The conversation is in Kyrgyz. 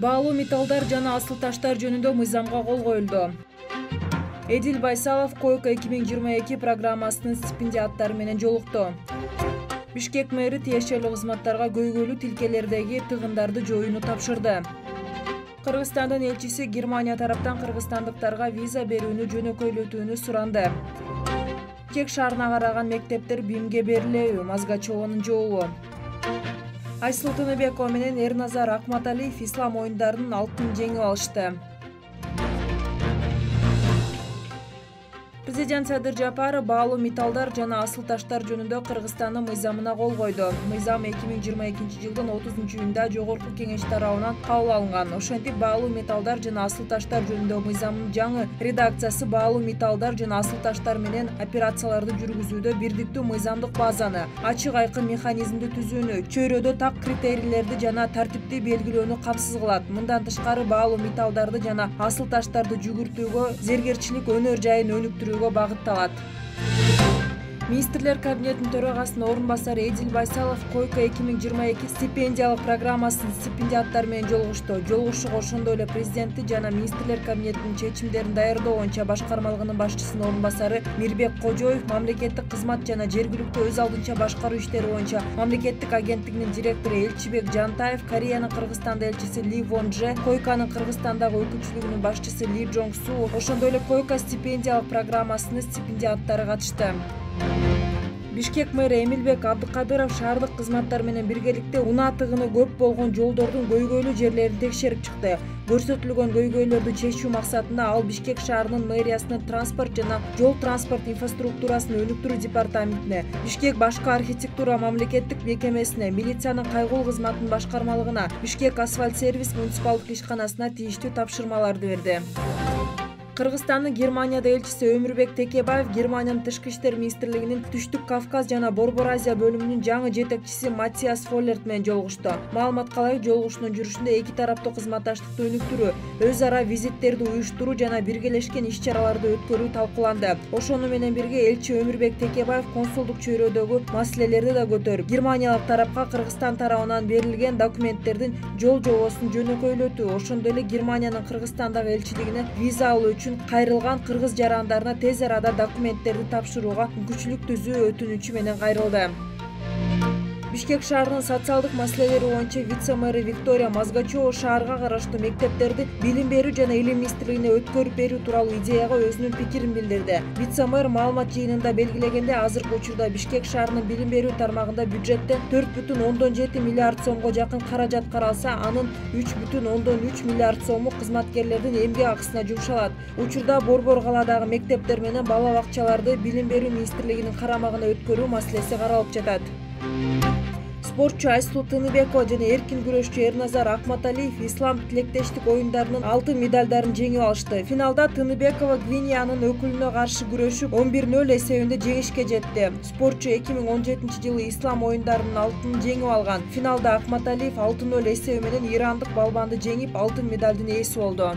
Баалуу металлдар жана асыл таштар жөнүндө мыйзамга кол коюлду. Эдил Байсалов Койка 2022 программасынын стипендиаттары менен жолукту. Бишкек мэри тиешелүү кызматтарга көйгөйлүү тилкелердеги тыгындарды жоюуну тапшырды. Кыргызстандын элчиси Германия тараптан кыргызстандыктарга виза берүүнү жөнөкөйлөтүүнү суранды. Бишкек шаарына караган мектептер БИМге берилеби? Мазгачевонун жообу. Айсыл Тыныбекова менен Эрназар Акматалиев ислам оюндарынын алтынын жеңип алышты. Президент Садыр Жапаров баалуу металлдар жана асыл таштар жөнүндө Кыргызстандын мыйзамына кол койду. Мыйзам 2022 жылдын 30-июнда Жогорку Кеңеш тарабынан кабыл алынган. Ошентип, баалуу металлдар жана асыл таштар жөнүндө мыйзамдын жаңы редакциясы баалуу металлдар жана асыл таштар менен операцияларды жүргүзүүдө бирдиктүү мыйзамдык базаны, ачык айкын механизмди түзүүнү, чөйрөдө так критерийлерди жана тартипти белгилөөнү камсыз кылат. Мындан тышкары баалуу металлдарды жана асыл таштарды жүгүртүүгө, зергерчилик өнөр жайын өнүктүрүүгө багытталат. Министрлер кабинетинин төрагасынын орун басары Эдил Байсалов Койка 2022 стипендиялык программасынын стипендиаттары менен жолугушту. Жолугушууга ошондой эле президенти жана министрлер кабинетинин чечимдерин даярдоо боюнча башкармалыгынын башчысынын орун басары Мирбек Кожоев, мамлекеттик кызмат жана жергиликтүү өз алдынча башкаруу иштери боюнча мамлекеттик агенттигинин директору Элчибек Жантаев, Кореянын Кыргызстанда элчиси Ли Вонже, Койканын Кыргызстандагы өкүлчүлүгүнүн башчысы Ли Жонг Су, ошондой эле Койка стипендиялык программасынын стипендиаттары катышты. Бишкек мэри Эмилбек Абдыкадыров шаардык кызматтар менен биргеликте унаа тыгыны көп болгон жолдордун көйгөйлүү жерлерин текшерип чыкты. Көрсөтүлгөн көйгөйлөрдү чечүү максатында ал Бишкек шаарынын мэриясынын транспорт жана жол транспорт инфраструктурасын өнүктүрүү департаментине, Бишкек башкы архитектура мамлекеттик мекемесине, милициянын кайгылуу кызматынын башкармалыгына, Бишкек асфальт сервис муниципалдык ишканасына тийиштүү тапшырмаларды берди. Кыргызстандын Германияда элчиси Өмүрбек Текебаев Германиянын Тышкы иштер министрлигинин Түштүк Кавказ жана Борбор Азия бөлүмүнүн жаңы жетекчиси Матиас Фоллерт менен жолугушту. Маалыматка ылайык, жолугушуунун жүрүшүндө эки тараптуу кызматташтыкты өнүктүрүү, өз ара визиттерди уюштуруу жана биргелешкен иш-чараларды өткөрүү талкууланды. Ошону менен бирге элчи Өмүрбек Текебаев консулдук чөйрөдөгү маселелерди да көтөрүп, германиялык тарапка Кыргызстан тарабынан берилген документтердин жол жобосун жөнөкөйлөтүү, ошондой эле Германиянын Кыргызстандагы элчилигине виза алуу кайрылган кыргыз жарандарына тез арада документтерди тапшырууга мүмкүнчүлүк түзүү өтүнүчү менен кайрылды. Бишкек шаарынын социалдык маселелери боюнча вице-мэри Виктория Мазгачева шаарга караштуу мектептерди билим берүү жана илим министрлигине өткөрүп берүү тууралуу идеяга өзүнүн пикирин билдирди. Вице-мэр маалымат жыйынында белгилегенде, азыркы учурда Бишкек шаарынын билим берүү тармагында бюджеттен 4,7 миллиард сомго жакын каражат каралса, анын 3,3 миллиард сому кызматкерлердин эмгек акысына жумшалат. Учурда Борбор калаадагы мектептер менен бала бакчаларды билим берүү министрлигинин карамагына өткөрүү маселеси каралып жатат. Спортчу Айсыл Тыныбекова жана эркин күрөшчү Эрназар Акматалиев ислам тилектештик оюндарынын алтын медалдарын жеңип алышты. Финалда Тыныбекова Гвинеянын өкүлүнө каршы күрөшүп 11-0 эсебинде жеңишке жетти. Спортчу 2017 жылы ислам оюндарынын алтынын жеңип алган. Финалда Акматалиев 6-0 эсеби менен ирандык балбанды жеңип, алтын медалдын ээси болду.